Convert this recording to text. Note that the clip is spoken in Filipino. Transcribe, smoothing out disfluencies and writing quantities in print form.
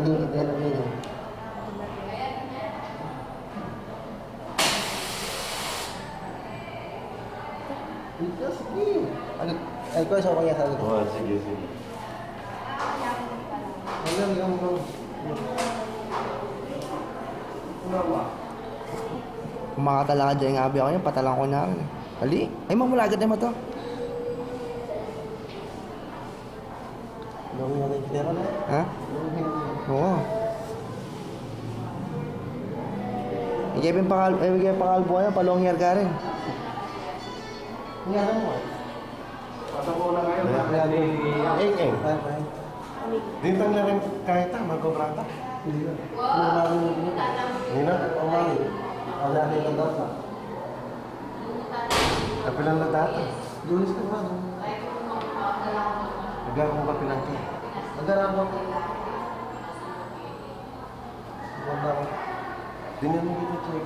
dikit na lang yun. Ito, sige. Ay, ko, so kaya sabi ko. Oo, sige, sige. Hanggang. Kung makatala ka dyan, ngabi ako yun, patalang ko na rin. Dali. Ay, mamulagat na mo to. Long hair engineer na? Ha? Oo. Ibigay pa kalbo ka yan, pa-long hair ka rin. Nga mo. Pasok ko na ngayon. Eng. Dito na rin kahit magkobrata. Hindi na. Hindi na? Umali. Wala na yung data. Kapilang na data. Dulis ka ba? Nagagawa kong kapilang ka. Nagdarap ako. Ganda ko. Di na mo dito check.